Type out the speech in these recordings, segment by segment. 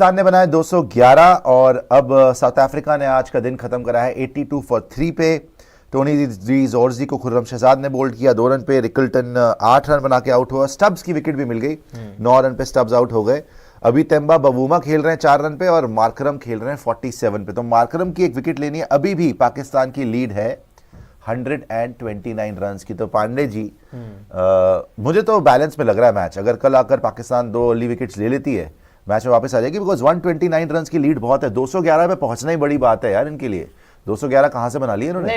पाकिस्तान ने बनाया 211 और अब साउथ अफ्रीका ने आज का दिन खत्म करा है 82 फॉर 3 पे। टोनी डी जोर्जी को खुर्रम शहजाद ने बोल्ड किया 2 रन पे, रिकल्टन 8 रन बना के आउट हुआ, स्टब्स की विकेट भी मिल गई, 9 रन पे स्टब्स आउट हो गए। अभी तेम्बा बवूमा खेल रहे हैं 4 रन पे और मार्करम खेल रहे हैं 47 पे। तो मार्करम की एक विकेट लेनी है। अभी भी पाकिस्तान की लीड है 129 रन की। तो पांडे जी मुझे तो बैलेंस में लग रहा है मैच। अगर कल आकर पाकिस्तान 2 अर्ली विकेट्स ले लेती है, मैच में वापस आ जाएगी, बिकॉज 129 रन की लीड बहुत है। 211 पे पहुंचना ही बड़ी बात है यार इनके लिए। 211 कहां से बना लिया इन्होंने?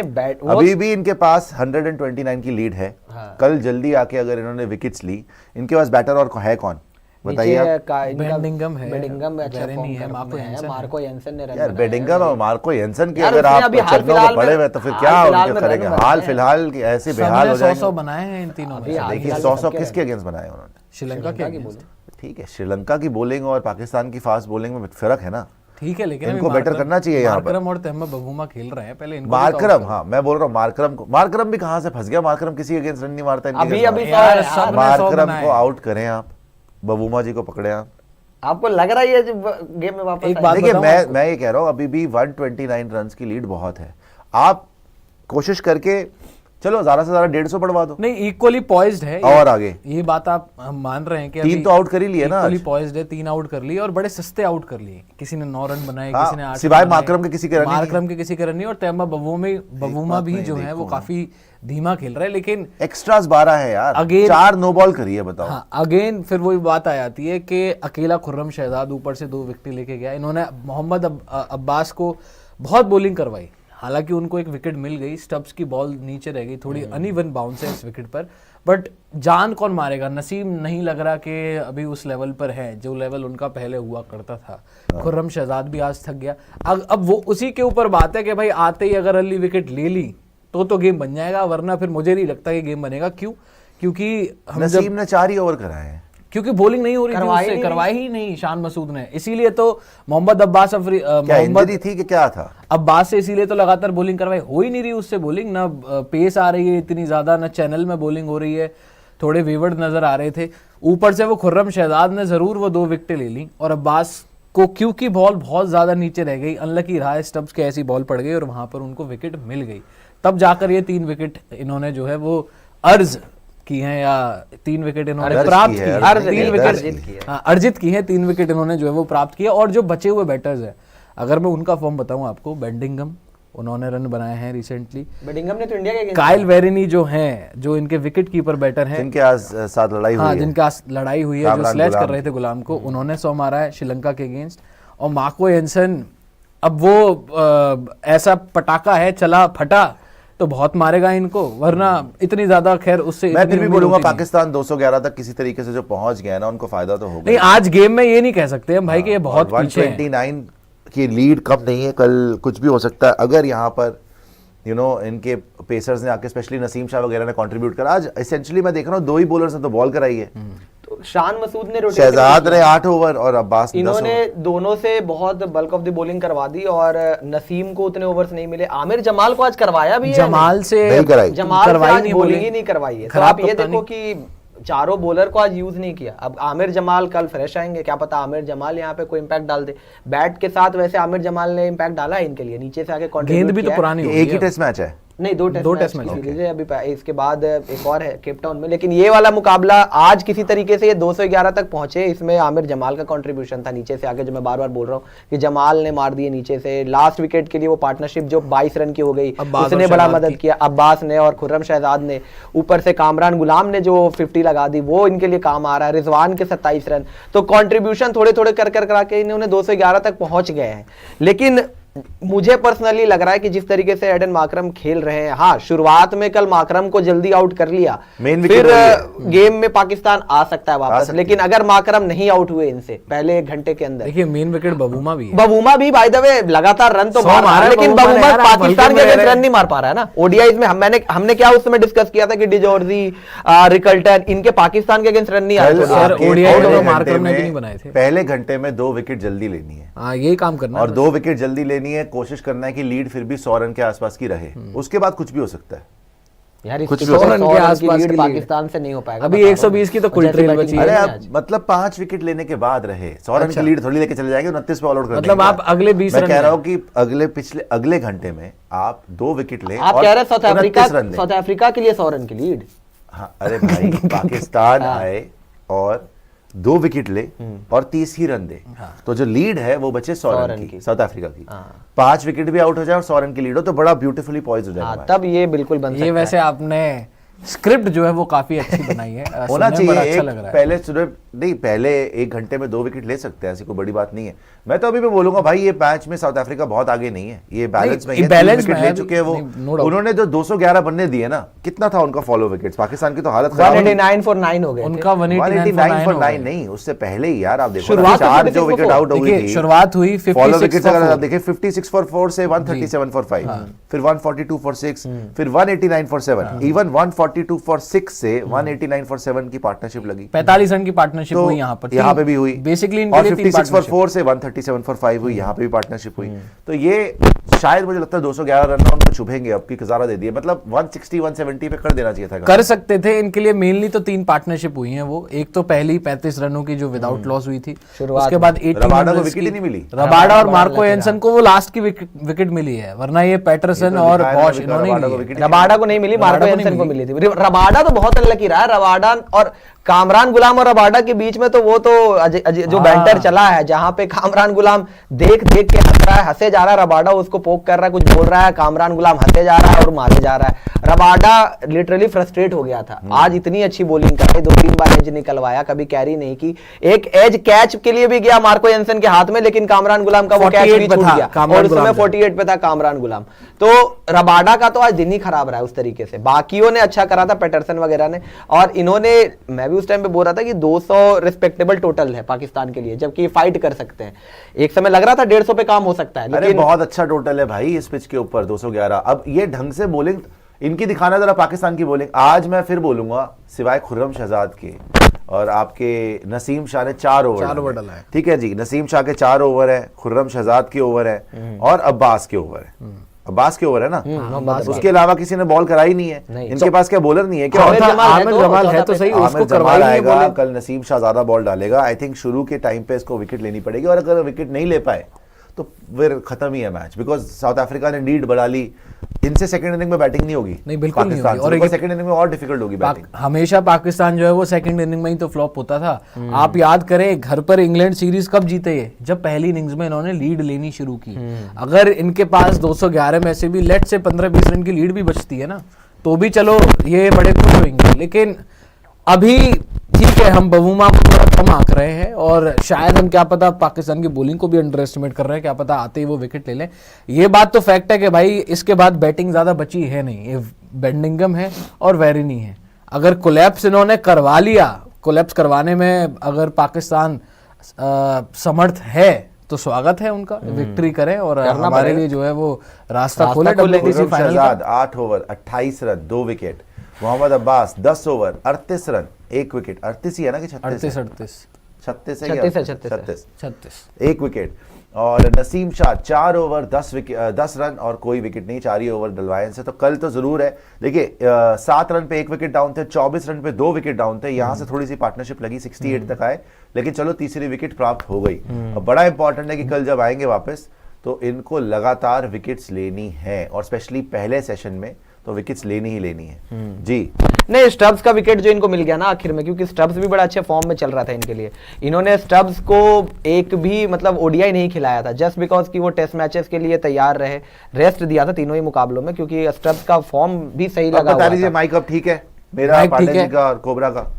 अभी भी इनके पास 129 की लीड है। हाँ। कल जल्दी आके अगर इन्होंने विकेट्स ली, इनके पास बैटर और है कौन बताइए आप? बेडिंगम है, बेडिंगम अच्छा फॉर्म है, मार्को येंसन ने रन यार बेडिंगम और मार्को येंसन की अगर आप चरणों में पड़े हुए तो फिर क्या उनके करेंगे? हाल फिलहाल ऐसे बेहाल हो जाएंगे। 100 बनाए हैं इन तीनों ने। देखिए 100 किसके अगेंस्ट बनाए उन्होंने? श्रीलंका के। ठीक है, श्रीलंका की बॉलिंग और पाकिस्तान की फास्ट बॉलिंग में फर्क है ना। ठीक है, लेकिन इनको बेटर करना चाहिए यहाँ पर। मार्करम और तेम्बा बवूमा खेल रहे हैं पहले इनको। मार्करम, हाँ मैं बोल रहा हूँ मार्करम को। मार्करम भी कहाँ से फंस गया? मार्करम किसी अगेंस्ट रन नहीं मारता। मार्करम को आउट करें आप, बवूमा जी को पकड़े आप। आपको लग रहा है गेम में वापस? देखिए मैं ये कह रहा हूँ अभी भी 129 रन की लीड बहुत है। आप कोशिश करके चलो ज्यादा से ज्यादा 150 बढ़वा दो। नहीं, इक्वली पॉइज्ड है और आगे ये बात आप हम मान रहे हैं कि 3 तो आउट कर ही लिए ना। इक्वली पॉइज्ड है, 3 आउट कर लिए और बड़े सस्ते आउट कर लिए। किसी ने 9 रन बनाए, किसी ने 8 सिवाय मार्करम के किसी के रन नहीं। मार्करम के किसी के रन नहीं। और तेम्बा बवूमा भी जो है वो काफी धीमा खेल रहा है। लेकिन एक्स्ट्रास 12 है यार, अगेन 4 नो बॉल करी है बताओ। हाँ, अगेन फिर वही बात आ जाती है कि अकेला खुर्रम शहजाद ऊपर से 2 विकेट लेके गया। इन्होंने मोहम्मद अब्बास को बहुत बॉलिंग करवाई, हालांकि उनको एक विकेट मिल गई। स्टब्स की बॉल नीचे रह गई, थोड़ी अनइवन बाउंस है इस विकेट पर। बट जान कौन मारेगा? नसीम नहीं लग रहा कि अभी उस लेवल पर है जो लेवल उनका पहले हुआ करता था। खुर्रम शहजाद भी आज थक गया। अब वो उसी के ऊपर बात है कि भाई आते ही अगर अर्ली विकेट ले ली तो गेम बन जाएगा, वरना फिर मुझे नहीं लगता कि गेम बनेगा। क्यों? क्योंकि नसीम ने 4 ही ओवर कराए हैं, क्योंकि बॉलिंग नहीं हो रही थी, करवाई ही नहीं शान मसूद ने। इसीलिए तो मोहम्मद अब्बास मोहम्मद थी कि क्या था अब्बास से, इसीलिए तो लगातार बॉलिंग करवाई। हो ही नहीं रही उससे बॉलिंग, ना पेस आ रही है इतनी ज्यादा, ना चैनल में बॉलिंग हो रही है, थोड़े वेवर्ड नजर आ रहे थे। ऊपर से वो खुर्रम शहजाद ने जरूर वो 2 विकेटें ले ली और अब्बास को क्योंकि बॉल बहुत ज्यादा नीचे रह गई, अनलकी रहा, स्टब्स के ऐसी बॉल पड़ गई और वहां पर उनको विकेट मिल गई। तब जाकर ये 3 विकेट इन्होंने जो है वो अर्ज की हैं, या 3 विकेट इन्होंने प्राप्त की है। 3 विकेट अर्जित की है, 3 विकेट इन्होंने जो है वो प्राप्त किया। और जो बचे हुए बैटर्स हैं, अगर मैं उनका फॉर्म बताऊं आपको, बेडिंगम उन्होंने रन बनाए हैं रिसेंटली। बेडिंगम ने तो इंडिया के काइल वेरिनी जो हैं, जो इनके विकेट कीपर बैटर हैं, जिनके साथ लड़ाई हुई है, जिनके लड़ाई हुई है, जो स्लैच कर रहे थे गुलाम को, उन्होंने 100 मारा है श्रीलंका के अगेंस्ट। और मार्को येंसन, अब वो ऐसा पटाखा है, चला फटा तो बहुत मारेगा इनको, वरना इतनी ज्यादा खैर उससे मैं फिर भी बोलूंगा पाकिस्तान 211 तक किसी तरीके से जो पहुंच गया ना, उनको फायदा तो होगा। नहीं, आज गेम में ये नहीं कह सकते हम भाई कि ये बहुत पीछे है। 129 की लीड कम नहीं है, कल कुछ भी हो सकता है। अगर यहाँ पर इनके पेसर्स ने आके, स्पेशली नसीम शाह वगैरह ने कंट्रीब्यूट करा। आज एसेंशियली मैं देख रहा हूँ 2 ही बॉलर्स ने तो बॉल कराई है। तो शान मसूद ने, शहजाद ने 8 ओवर और अब्बास ने 10 ओवर। इन्होंने दोनों से बहुत बल्क ऑफ द बॉलिंग करवा दी और नसीम को उतने ओवर्स नहीं मिले। आमिर जमाल को आज करवाया भी है, जमाल से करवाई बॉलिंग ही नहीं करवाई है। तो आप ये देखो कि चारों बॉलर को आज यूज नहीं किया। अब आमिर जमाल कल फ्रेश आएंगे, क्या पता आमिर जमाल यहाँ पे कोई इंपैक्ट डाल दे। बैट के साथ वैसे आमिर जमाल ने इंपैक्ट डाला है इनके लिए, नीचे से आके गेंद भी तो पुरानी, एक ही टेस्ट मैच है। नहीं, 2 टेस्ट मैच अभी, इसके बाद एक और है केप टाउन में। लेकिन ये वाला मुकाबला आज किसी तरीके से ये 211 तक पहुंचे, इसमें आमिर जमाल का कंट्रीब्यूशन था नीचे से आके, जो मैं बार बार बोल रहा हूँ कि जमाल ने मार दिए नीचे से। लास्ट विकेट के लिए वो पार्टनरशिप जो 22 रन की हो गई, उसने बड़ा मदद किया। अब्बास ने और खुर्रम शहजाद ने, ऊपर से कामरान गुलाम ने जो 50 लगा दी, वो इनके लिए काम आ रहा है। रिजवान के 27 रन, तो कंट्रीब्यूशन थोड़े थोड़े कर करा के इन्होंने 211 तक पहुंच गए हैं। लेकिन मुझे पर्सनली लग रहा है कि जिस तरीके से एडन मार्करम खेल रहे हैं, हाँ शुरुआत में कल मार्करम को जल्दी आउट कर लिया, फिर गेम में पाकिस्तान आ सकता है वापस। लेकिन अगर मार्करम नहीं आउट हुए इनसे पहले 1 घंटे के अंदर, देखिए मेन विकेट बवूमा भी है। बवूमा भी बाय द वे लगातार रन तो मार रहा है, लेकिन बवूमा पाकिस्तान के अगेंस्ट रन नहीं मार पा रहा है ना। ओडीआईज में हमने क्या उस समय डिस्कस किया था कि डिजोर्जी, रिकल्टन, इनके पाकिस्तान के अगेंस्ट रन नहीं आए। पहले घंटे में 2 विकेट जल्दी लेनी है, यही काम करना और 2 विकेट जल्दी लेनी है। कोशिश करना है कि लीड फिर भी 100 रन के आसपास की रहे, उसके बाद कुछ भी हो सकता है। यार इस कुछ भी 100 हो सकता है। रन के आसपास की लीड की लीड। पाकिस्तान से नहीं हो पाएगा, अभी बता रहा 120 की तो हूँ। कुल जैसे ट्रेल batting बची की है। अरे है अब आज। मतलब 5 विकेट लेने के बाद रहे, 100 रन की लीड थोड़ी लेके चले जाएंगे, 29 पे ऑल आउट कर मतलब देंगे आप क्या? अगले 20 मैं रन कह रहा में- हूँ कि अगले घंटे में आप 2 विकेट लें आप और कह रहे हैं साउथ 29 रन दें। अफ्रीका के लिए 100 रन की लीड। हाँ, अरे भाई पाकिस्तान आए और 2 विकेट ले और 30 ही रन दे, तो जो लीड है वो बचे 100 रन की साउथ अफ्रीका की। 5 विकेट भी आउट हो जाए और 100 रन की लीड हो तो बड़ा ब्यूटीफुली पॉइज हो जाएगा हाँ मैच। तब ये बिल्कुल बन सकता ये है। वैसे आपने स्क्रिप्ट जो है वो काफी अच्छी बनाई है। होना सुनने में चाहिए बड़ा अच्छा एक लग रहा है। पहले नहीं, पहले 1 घंटे में 2 विकेट ले सकते हैं, ऐसी कोई बड़ी बात नहीं है। मैं तो अभी भी बोलूंगा भाई ये मैच में साउथ अफ्रीका बहुत आगे नहीं है, ये बैलेंस में ये है, 3 balance विकेट में ले है चुके हैं वो। नहीं, no doubt। उन्होंने जो 211 बनने दिए ना, कितना था उनका फॉलो विकेट्स? पाकिस्तान की तो हालत खराब है। 189 for 9 हो गए थे। उनका 189 for 9 189 नहीं, उससे पहले ही यार आप देखो शुरुआत ना, 4 तो जो 56 विकेट for आउट हो गई देखिए थी, शुरुआत हुई फॉलो 56 विकेट्स for अगर आप 4। देखिए 56 for 4 से 137 for 5, फिर 142 for 6, फिर 189 for 7, इवन 142 for 6 से 189 for 7 की पार्टनरशिप लगी। 45 रन की पार्टनरशिप तो हुई यहाँ पर। यहाँ पे भी हुई बेसिकली और 56 for 4 से 137 for 5 हुई, यहाँ पे भी पार्टनरशिप हुई। तो ये शायद मुझे लगता है 211 रन उनको चुभेंगे, अब की गुजारा दे दिए, मतलब 160 170 पे कर देना चाहिए था। कर सकते थे। इनके लिए मेनली तो 3 पार्टनरशिप हुई हैं वो। एक तो पहली 35 रनों की जो विदाउट लॉस हुई थी, शुरुआत उसके बाद 18 रबाडा को runs विकेट की- ही नहीं मिली। रबाडा और मार्को एंसन को वो लास्ट की विकेट मिली है, वरना ये पैटरसन और बॉश इन्होंने ही ली है। रबाडा को नहीं मिली, मार्को रबाडा को नहीं एंसन को मिली थी। रबाडा तो बहुत अनलकी रहा है। रबाडा और कामरान गुलाम और रबाडा के बीच में तो वो तो जो बैंटर चला है, जहां पे कामरान गुलाम देख देख के हंस रहा है, हंसे जा रहा है, रबाडा उसको पोक कर रहा है, कुछ बोल रहा है, कामरान गुलाम हंसे जा रहा है और मारे जा रहा है। रबाडा लिटरली फ्रस्ट्रेट हो गया था। आज इतनी अच्छी बॉलिंग कराई, 2-3 बार एज निकलवाया, कभी कैरी नहीं की। एक एज कैच के लिए भी गया मार्को एंसन के हाथ में, लेकिन कामरान गुलाम का वो कैच 48 भी पे छूट था गया कामरान और उसमें गुलाम का। 48 पे था कामरान गुलाम। तो रबाडा का तो आज दिन ही खराब रहा है उस तरीके से। बाकियों ने अच्छा करा था, पैटरसन वगैरह ने, और इन्होंने, मैं भी उस टाइम पे बोल रहा था कि 200 रिस्पेक्टेबल टोटल है पाकिस्तान के लिए, जबकि फाइट कर सकते हैं। एक समय लग रहा था 150 पे काम हो सकता है, अरे लेकिन बहुत अच्छा टोटल है भाई इस पिच के ऊपर 211। अब ये ढंग से बॉलिंग इनकी दिखाना जरा पाकिस्तान की बॉलिंग। आज मैं फिर बोलूंगा, सिवाय खुर्रम शहजाद के और आपके नसीम शाह ने 4 ओवर डाला है। ठीक है जी, नसीम शाह के 4 ओवर है, खुर्रम शहजाद के ओवर है और अब्बास के ओवर है। अब्बास के ओवर है ना, उसके अलावा किसी ने बॉल कराई नहीं है। इनके पास क्या बॉलर नहीं है क्या? आमिर जमाल है आमिर तो, जमाल है तो सही, आमिर उसको जमाल करवाई नहीं है आएगा, बॉलिंग। कल नसीम शाह ज्यादा बॉल डालेगा। आई थिंक शुरू के टाइम पे इसको विकेट लेनी पड़ेगी, और अगर विकेट नहीं ले पाए तो फिर खत्म ही है मैच, बिकॉज साउथ अफ्रीका ने लीड बढ़ा ली। इनसे सेकंड इनिंग में बैटिंग नहीं होगी, नहीं, बिल्कुल नहीं पाकिस्तान होगी। से। और सेकंड इनिंग में और डिफिकल्ट होगी बैटिंग। हमेशा पाकिस्तान जो है वो सेकंड इनिंग में ही तो फ्लॉप होता था। आप याद करें घर पर इंग्लैंड सीरीज कब जीते ये? जब पहली इनिंग्स में इन्होंने लीड लेनी शुरू की। अगर इनके पास 211 में से भी लेट से 15-20 रन की लीड भी बचती है ना, तो भी चलो ये बड़े खुश होंगे। लेकिन अभी ठीक है, हम बवूमा को थोड़ा कम आंक रहे हैं, और शायद हम क्या पता पाकिस्तान की बॉलिंग को भी अंडर एस्टिमेट कर रहे हैं, क्या पता आते ही वो विकेट ले लें। ये बात तो फैक्ट है कि भाई इसके बाद बैटिंग ज्यादा बची है नहीं। ये बेंडिंगम है और वेरिनी है। अगर कोलैप्स इन्होंने करवा लिया, कोलैप्स करवाने में अगर पाकिस्तान समर्थ है तो स्वागत है उनका, विक्ट्री करें और हमारे लिए जो है वो रास्ता खोले WBC फाइनल का। 8 over 28 run 2 wicket. Mohammad Abbas 10 over 38 run 1 wicket. 38 ही है ना कि 36? 36 है, 36 1 विकेट। और नसीम शाह 4 ओवर 10 रन और कोई विकेट नहीं, 4 ही ओवर डलवाए इनसे। तो कल तो जरूर है। देखिए 7 रन पे 1 विकेट डाउन थे, 24 रन पे 2 विकेट डाउन थे। यहां से थोड़ी सी पार्टनरशिप लगी, 68 तक आए, लेकिन चलो तीसरी विकेट प्राप्त हो गई। अब बड़ा इंपॉर्टेंट है कि कल जब आएंगे वापस तो इनको लगातार विकेट्स लेनी है, और स्पेशली पहले सेशन में तो विकेट्स लेनी ही लेनी है जी। नहीं, स्टब्स का विकेट जो इनको मिल गया ना आखिर में, क्योंकि स्टब्स भी बड़ा अच्छे फॉर्म में चल रहा था इनके लिए। इन्होंने स्टब्स को एक भी मतलब ओडीआई नहीं खिलाया था, जस्ट बिकॉज कि वो टेस्ट मैचेस के लिए तैयार रहे, रेस्ट दिया था तीनों ही मुकाबलों में, क्योंकि स्टब्स का फॉर्म भी सही लगा बता हुआ दीजिए था। माइक अब ठीक है मेरा, माइक पांडे ठीक जी है। का और कोबरा का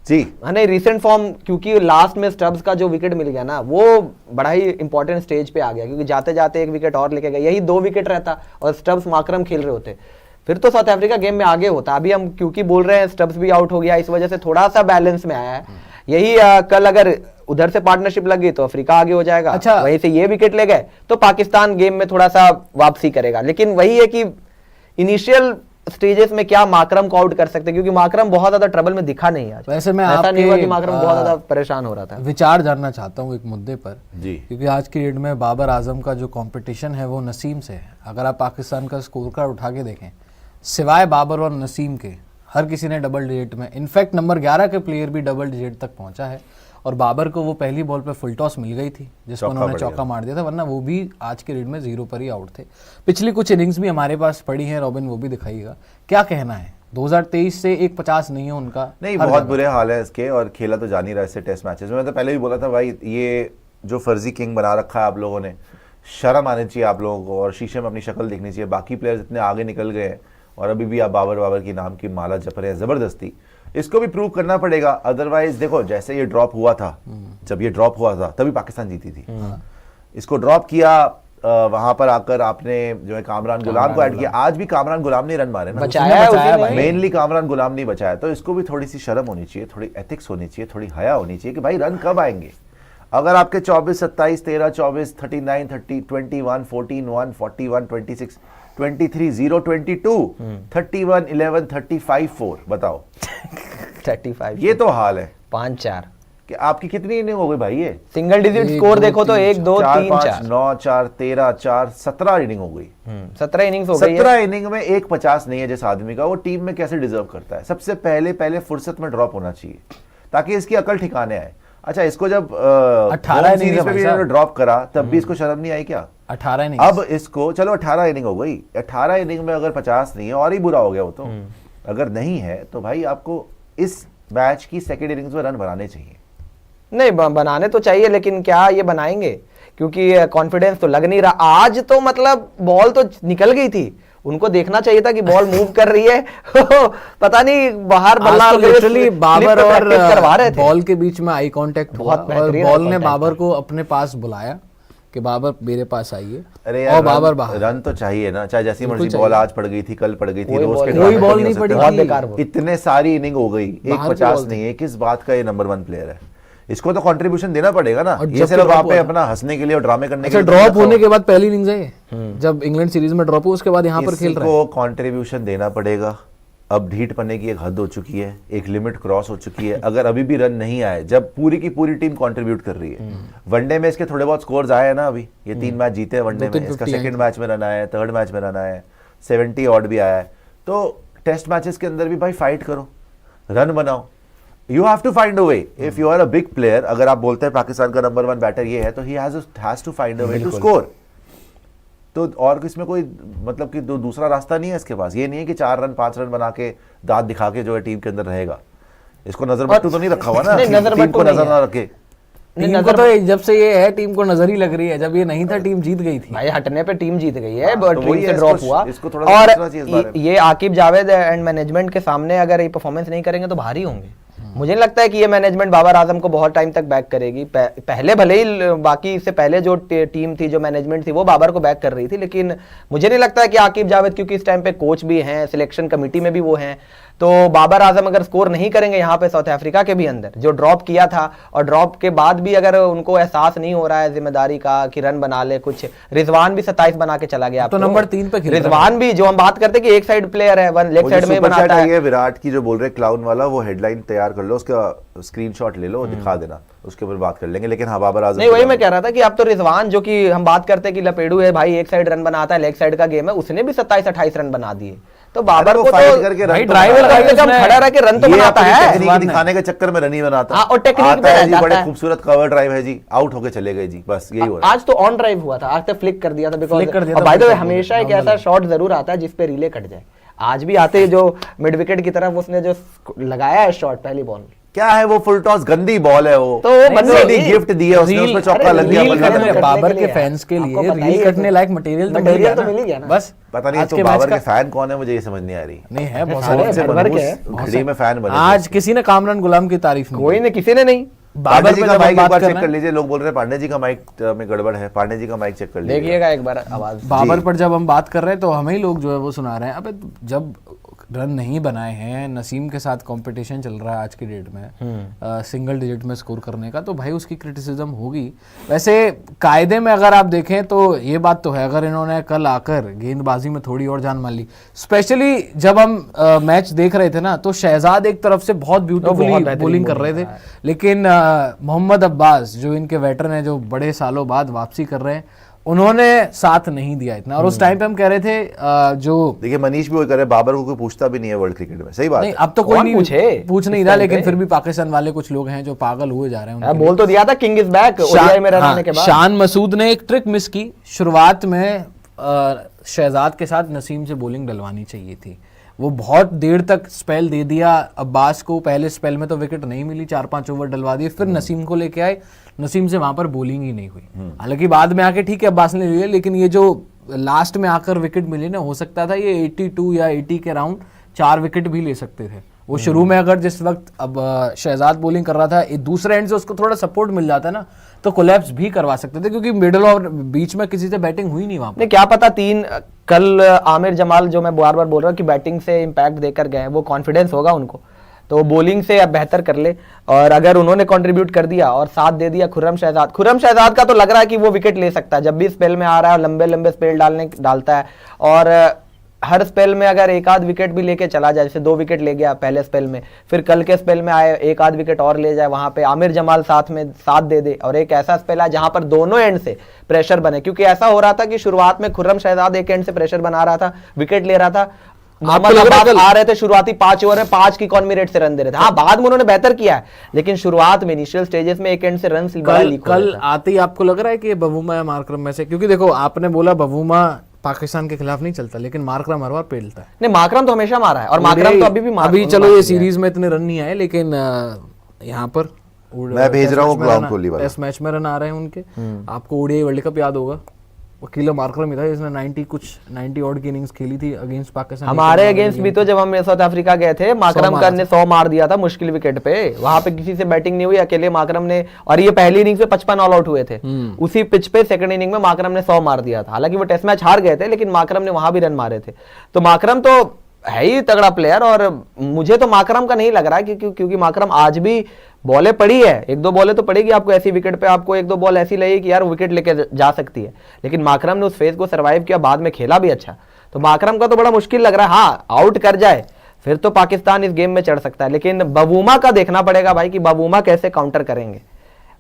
जी। हाँ नहीं, रिसेंट फॉर्म, क्योंकि लास्ट में स्टब्स का जो विकेट मिल गया ना, वो बड़ा ही इंपॉर्टेंट स्टेज पे आ गया, क्योंकि जाते जाते 1 विकेट और लेके गए। यही 2 विकेट रहता और स्टब्स माकरम खेल रहे होते, फिर तो साउथ अफ्रीका गेम में आगे होता। अभी हम क्योंकि बोल रहे हैं स्टब्स भी आउट हो गया, इस वजह से थोड़ा सा बैलेंस में आया है। यही कल अगर उधर से पार्टनरशिप लगी तो अफ्रीका आगे हो जाएगा। अच्छा, वहीं से ये विकेट ले गए तो पाकिस्तान गेम में थोड़ा सा वापसी करेगा। लेकिन वही है कि इनिशियल स्टेजेस में क्या माकरम को आउट कर सकते हैं, क्योंकि माकरम बहुत ज्यादा ट्रबल में दिखा नहीं आज। वैसे मैं ऐसा नहीं हुआ आपके कि माकरम बहुत ज्यादा परेशान हो रहा था। विचार जानना चाहता हूँ एक मुद्दे पर जी। क्योंकि आज की डेट में बाबर आजम का जो कंपटीशन है वो नसीम से है। अगर आप पाकिस्तान का स्कोर कार्ड उठा के देखें, सिवाय बाबर और नसीम के हर किसी ने डबल डिजिट में, इनफैक्ट नंबर 11 के प्लेयर भी डबल डिजिट तक पहुंचा है। और बाबर को वो पहली बॉल पे फुल टॉस मिल गई थी जिसको उन्होंने चौका मार दिया था, वरना वो भी आज के रेट में 0 पर ही आउट थे। पिछली कुछ इनिंग्स भी हमारे पास पड़ी हैं रॉबिन, वो भी दिखाइएगा। क्या कहना है 2023 से 1.50 नहीं है उनका? नहीं, बहुत बुरे हाल है इसके, और खेला तो जा नहीं रहा इससे टेस्ट मैचेस में। मैं तो पहले भी बोला था भाई, ये जो फर्जी किंग बना रखा है आप लोगों ने, शर्म आनी चाहिए आप लोगों को, और शीशे में अपनी शक्ल देखनी चाहिए। बाकी प्लेयर्स इतने आगे निकल गए हैं और अभी भी आप बाबर की नाम की माला जप रहे हैं ज़बरदस्ती। इसको भी प्रूव करना पड़ेगा, अदरवाइज देखो जैसे ये ड्रॉप हुआ था, जब ये ड्रॉप हुआ था तभी पाकिस्तान जीती थी। इसको ड्रॉप किया, वहां पर आकर आपने जो है कामरान गुलाम को ऐड किया। आज भी कामरान गुलाम ने रन मारे ना, बचाया मेनली कामरान गुलाम नहीं बचाया। तो इसको भी थोड़ी सी शर्म होनी चाहिए, थोड़ी एथिक्स होनी चाहिए, थोड़ी हया होनी चाहिए कि भाई रन कब आएंगे। अगर आपके 24, 27, 13, 24, 39, 30, 21, 14, 1, 41, 26, 23, 0, 22, 31, 11, 35, 4, बताओ 35, ये तो हाल है। 5-4 कि आपकी कितनी इनिंग हो गई भाई? ये सिंगल डिजिट स्कोर देखो तो 1, 2, 3, 4, 9, 4, 13, 4, 17 इनिंग हो गई। 17 इनिंग्स हो गई है। 17 इनिंग में 1.50 नहीं है जिस आदमी का, वो टीम में कैसे डिजर्व करता है? सबसे पहले फुर्सत में ड्रॉप होना चाहिए ताकि इसकी अकल ठिकाने आए। अच्छा, इसको जब 18 सीरीज में भी इन्होंने ड्रॉप करा तब भी इसको शर्म नहीं आई क्या? 18 इनिंग। अब इसको चलो 18 इनिंग हो गई, 18 इनिंग में अगर 50 नहीं है और ही बुरा हो गया वो तो। अगर नहीं है तो भाई आपको इस मैच की सेकेंड इनिंग्स में रन बनाने चाहिए। नहीं बनाने तो चाहिए, लेकिन क्या ये बनाएंगे? क्योंकि कॉन्फिडेंस तो लग नहीं रहा। आज तो मतलब बॉल तो निकल गई थी, उनको देखना चाहिए था कि बॉल मूव कर रही है। पता नहीं बाहर बल्ला तो लिटरली बाबर और करवा रहे थे, बॉल के बीच में आई कांटेक्ट हुआ और बॉल ने बाबर को अपने पास बुलाया कि बाबर मेरे पास आइए। अरे और यार, बाबर बाहर। रन तो चाहिए ना, चाहे जैसी मर्जी बॉल आज पड़ गई थी, कल पड़ गई थी, रोज के कोई बॉल नहीं पड़ी, बहुत बेकार बॉल। इतने सारी इनिंग हो गई, 1.50 नहीं है। किस बात का ये नंबर 1 प्लेयर है? इसको तो कंट्रीब्यूशन देना पड़ेगा ना। ये सिर्फ वहां पे अपना हंसने के लिए और ड्रामे करने के लिए ड्रॉप होने के बाद पहली इनिंग्स है जब इंग्लैंड सीरीज में ड्रॉप हुआ, उसके बाद यहाँ पर खेल रहे हैं। इसको कंट्रीब्यूशन देना पड़ेगा। अब ढीठ पन्ने की एक हद हो चुकी है, एक लिमिट क्रॉस हो चुकी है। अगर अभी भी रन नहीं आए, जब पूरी की पूरी टीम कंट्रीब्यूट कर रही है, वनडे में इसके थोड़े बहुत स्कोर्स आए हैं ना, अभी ये 3 मैच जीते हैं वनडे में, इसका सेकंड मैच में रन आया है, थर्ड मैच में रन आया है, 70 ऑड भी आया है। तो टेस्ट मैचेस के अंदर भी भाई फाइट करो, रन बनाओ। You have to find a way. If you are a big player, अगर आप बोलते हैं पाकिस्तान का नंबर 1 बैटर ये है, तो he has to find a way to score. तो और इसमें कोई मतलब कि दूसरा रास्ता नहीं है इसके पास। ये नहीं है कि 4 रन 5 रन बना के दांत दिखा के जो है टीम के अंदर रहेगा। इसको नजर बट्टू तो नहीं रखा हुआ ना, टीम को नजर ना रखे। टीम को तो जब से ये है टीम को नजर ही लग रही है, जब ये नहीं था टीम जीत गई थी। भाई हटने पे टीम जीत गई है, तो टीम से ड्रॉप हुआ। और ये आकिब जावेद एंड मैनेजमेंट के सामने अगर ये परफॉर्मेंस नहीं करेंगे तो भारी होंगे। मुझे नहीं लगता है कि ये मैनेजमेंट बाबर आजम को बहुत टाइम तक बैक करेगी। पहले भले ही बाकी इससे पहले जो टीम थी, जो मैनेजमेंट थी, वो बाबर को बैक कर रही थी, लेकिन मुझे नहीं लगता है कि आकिब जावेद, क्योंकि इस टाइम पे कोच भी हैं, सिलेक्शन कमेटी में भी वो हैं, तो बाबर आजम अगर स्कोर नहीं करेंगे यहाँ पे साउथ अफ्रीका के भी अंदर, जो ड्रॉप किया था और ड्रॉप के बाद भी अगर उनको एहसास नहीं हो रहा है जिम्मेदारी का कि रन बना ले कुछ। रिजवान भी 27 बना के चला गया, तो नंबर 3 पे रिजवान भी, जो हम बात करते हैं कि एक साइड प्लेयर है, वन लेग साइड में बनाता है। विराट की जो बोल रहे क्लाउन वाला, वो हेडलाइन तैयार कर लो, उसका स्क्रीनशॉट ले लो, दिखा देना, उसके ऊपर बात कर लेंगे। लेकिन हाँ, बाबर आजम नहीं, वही मैं कह रहा था कि अब तो रिजवान, जो कि हम बात करते हैं कि लपेडू है भाई, एक साइड रन बनाता है, लेग साइड का गेम है, उसने भी 27-28 रन बना दिए। तो बाबर को तो ड्राइवर खड़ा रह के रन तो बनाता है, टेक्निक दिखाने के चक्कर में रन ही बनाता। और टेक्निक पे जी, बड़े खूबसूरत कवर ड्राइव है जी, आउट होके चले गए जी, बस यही हो रहा है। आज तो ऑन ड्राइव हुआ था, आज तो फ्लिक कर दिया था, बिकॉज़ बाय द वे हमेशा एक ऐसा शॉट जरूर आता है जिस पे रिले कट जाए। आज भी आते जो मिड विकेट की तरफ उसने जो लगाया है शॉट पहली बॉल, क्या है वो फुल टॉस, गंदी बॉल है वो, तो बंदे गिफ्ट दी है उसने, उसमें चौका लग गया। बाबर के फैंस के लिए रील कटने लायक मटेरियल तो मिल गया ना, बस। पता नहीं तो बाबर के फैन कौन है, मुझे ये समझ नहीं आ रही। नहीं है, बहुत सारे घड़ी में फैन बने। आज किसी ने कामरान गुलाम की तारीफ नहीं, कोई ने, किसी ने नहीं। पांडे जी का माइक एक बार चेक कर लीजिए, लोग बोल रहे हैं पांडे जी का माइक में गड़बड़ है, पांडे जी का माइक चेक कर लीजिए, देखिएगा एक बार आवाज। बाबर पर जब हम बात कर रहे हैं तो हमें ही लोग जो है वो सुना रहे हैं, अबे जब रन नहीं बनाए हैं, नसीम के साथ कंपटीशन चल रहा है आज की डेट में सिंगल डिजिट में स्कोर करने का, तो भाई उसकी क्रिटिसिज्म होगी। वैसे कायदे में अगर आप देखें तो ये बात तो है, अगर इन्होंने कल आकर गेंदबाजी में थोड़ी और जान मान ली, स्पेशली जब हम मैच देख रहे थे ना, तो शहजाद एक तरफ से बहुत ब्यूटीफुली बॉलिंग कर रहे थे, लेकिन मोहम्मद अब्बास जो इनके वेटरन है, जो बड़े सालों बाद वापसी कर रहे हैं, उन्होंने साथ नहीं दिया इतना, और उस टाइम पे हम कह रहे थे जो देखिए मनीष भी वही करे, बाबर को कोई पूछता भी नहीं है वर्ल्ड क्रिकेट में, सही बात नहीं है। अब तो कोई कौन नहीं पूछ नहीं इस रहा, time लेकिन पे? फिर भी पाकिस्तान वाले कुछ लोग हैं जो पागल हुए जा रहे हैं उनके बोल तो दिया था किंग इज बैक ओडीआई में रन आने के बाद। शान मसूद ने एक ट्रिक मिस की शुरुआत में, शहजाद के साथ नसीम से बॉलिंग डलवानी चाहिए थी, वो बहुत देर तक स्पेल दे दिया अब्बास को, पहले स्पेल में तो विकेट नहीं मिली, 4-5 ओवर डलवा दिए, फिर नसीम को लेके आए, नसीम से वहां पर बॉलिंग ही नहीं हुई। हालांकि बाद में आके ठीक है अब्बास ने लिया, लेकिन ये जो लास्ट में आकर विकेट मिली ना, हो सकता था ये 82 या 80 के राउंड 4 विकेट भी ले सकते थे वो। शुरू में अगर जिस वक्त अब शहजाद बॉलिंग कर रहा था, दूसरे एंड से उसको थोड़ा सपोर्ट मिल जाता ना, तो कोलैप्स भी करवा सकते थे, क्योंकि मिडिल और बीच में किसी से बैटिंग हुई नहीं वहां पर। नहीं क्या पता कल आमिर जमाल, जो मैं बार बार बोल रहा हूँ कि बैटिंग से इम्पैक्ट देकर गए, वो कॉन्फिडेंस होगा उनको, तो बॉलिंग से अब बेहतर कर ले। और अगर उन्होंने कंट्रीब्यूट कर दिया और साथ दे दिया खुर्रम शहजाद का तो लग रहा है कि वो विकेट ले सकता है, जब भी स्पेल में आ रहा है, लंबे लंबे स्पेल डालता है, और हर स्पेल में अगर एक आध विकेट भी लेके चला जाए, जैसे 2 विकेट ले गया पहले स्पेल में, फिर कल के स्पेल में आए एक आध विकेट और ले जाए, वहां पे आमिर जमाल साथ दे दे, और एक ऐसा स्पेल है जहां पर दोनों एंड से प्रेशर बने, क्योंकि ऐसा हो रहा था कि शुरुआत में खुर्रम शहजाद एक एंड से प्रेशर बना रहा था, विकेट ले रहा था, मोहम्मद अब्बास आ रहे थे शुरुआती 5 ओवर में 5 की इकॉनमी रेट से रन दे रहे थे। हाँ बाद में उन्होंने बेहतर किया है, लेकिन शुरुआत में इनिशियल स्टेजेस में एक एंड से रन कल आते ही आपको लग रहा है कि बवूमा या मार्करम में से, क्योंकि देखो आपने बोला बवूमा पाकिस्तान के खिलाफ नहीं चलता, लेकिन मार्करम हर बार पेलता है। नहीं मार्करम तो हमेशा मारा है, और मार्करम तो अभी चलो ये सीरीज में इतने रन नहीं आए, लेकिन यहाँ पर मैं भेज रहा हूँ ग्राउंड कोहली वाला, टेस्ट मैच में रन आ रहे हैं उनके। आपको ओडीआई वर्ल्ड कप याद होगा, वकील मार्करम ही था जिसने 90 ऑड की इनिंग्स खेली थी अगेंस्ट पाकिस्तान। हमारे अगेंस्ट भी तो जब हम साउथ अफ्रीका गए थे, मार्करम ने 100 मार दिया था मुश्किल विकेट पे, वहां पे किसी से बैटिंग नहीं हुई, अकेले मार्करम ने, और ये पहली इनिंग्स में 55 ऑल आउट हुए थे, उसी पिच पे सेकंड इनिंग में मार्करम ने 100 मार दिया था। हालांकि वो टेस्ट मैच हार गए थे, लेकिन मार्करम ने वहां भी रन मारे थे, तो मार्करम तो है ही तगड़ा प्लेयर। और मुझे तो मार्करम का नहीं लग रहा है क्योंकि मार्करम आज भी बॉलें पड़ी है, 1-2 बॉलें तो पड़ेगी आपको ऐसी विकेट पे, आपको 1-2 बॉल ऐसी लगी कि यार विकेट लेके जा सकती है, लेकिन मार्करम ने उस फेज को सर्वाइव किया, बाद में खेला भी अच्छा, तो मार्करम का तो बड़ा मुश्किल लग रहा है। हाँ आउट कर जाए फिर तो पाकिस्तान इस गेम में चढ़ सकता है, लेकिन बवूमा का देखना पड़ेगा भाई कि बवूमा कैसे काउंटर करेंगे।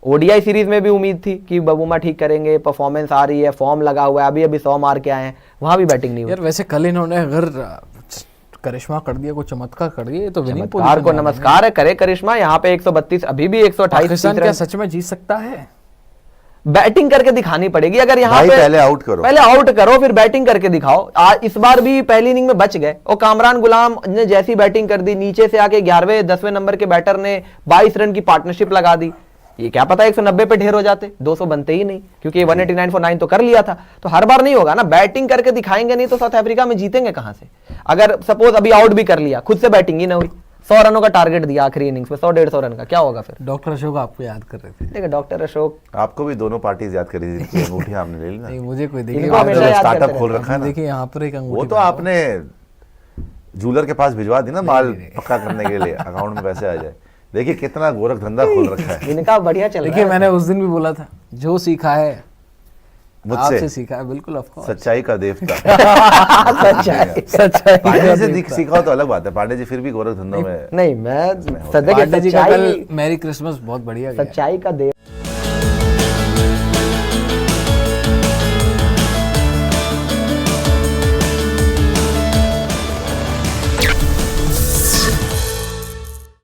ओडीआई सीरीज में भी उम्मीद थी कि बवूमा ठीक करेंगे, परफॉर्मेंस आ रही है, फॉर्म लगा हुआ है, अभी 100 मार के आए हैं, वहां भी बैटिंग नहीं हुई। यार वैसे कल इन्होंने अगर करिश्मा कर दिया, कोई चमत्कार कर दिया, तो विनिंग चमत्कार को नमस्कार है, करे करिश्मा। यहाँ पे 132, अभी भी 128 पाकिस्तान क्या सच में जीत सकता है? बैटिंग करके दिखानी पड़ेगी। अगर यहाँ पे पहले आउट करो, फिर बैटिंग करके दिखाओ। इस बार भी पहली इनिंग में बच गए, और कामरान गुलाम ने जैसी बैटिंग कर दी, नीचे से आके 11वें 10वें नंबर के बैटर ने 22 रन की पार्टनरशिप लगा दी, ये क्या पता 190 पे ढेर हो जाते, 200 बनते ही नहीं, क्योंकि 189 for 9 तो कर लिया था। तो हर बार नहीं होगा ना, बैटिंग करके दिखाएंगे नहीं तो साउथ अफ्रीका में जीतेंगे कहां से। अगर सपोज अभी आउट भी कर लिया, खुद से बैटिंग ही ना हुई, 100 रनों का टारगेट दिया आखिरी इनिंग्स में, 100-150 रन का, क्या होगा फिर? डॉक्टर अशोक आपको याद कर रहे थे। देखिए डॉक्टर अशोक आपको भी दोनों पार्टीज याद करी थी, अंगूठी आपने ले ली ना। नहीं मुझे कोई इनको देखिए हमेशा याद स्टार्टअप करते खोल रखा है ना, देखिए यहाँ पर एक अंगूठी वो तो आपने जूलर के पास भिजवा दी ना माल पक्का करने के लिए, अकाउंट में पैसे आ जाए। देखिए कितना गोरख धंधा खोल रखा है इनका, बढ़िया चल रहा देखिए है। मैंने उस दिन भी बोला था, जो सीखा है मुझसे, आपसे सीखा है, बिल्कुल ऑफ कोर्स। सच्चाई का देवता। सच्चाई पांडे से सीखा हो तो अलग बात है, पांडे जी फिर भी गोरख धंधों में नहीं मैं पांडे जी का कल मैरी क्रिसमस बहुत बढ़िया गया। सच्चाई का देव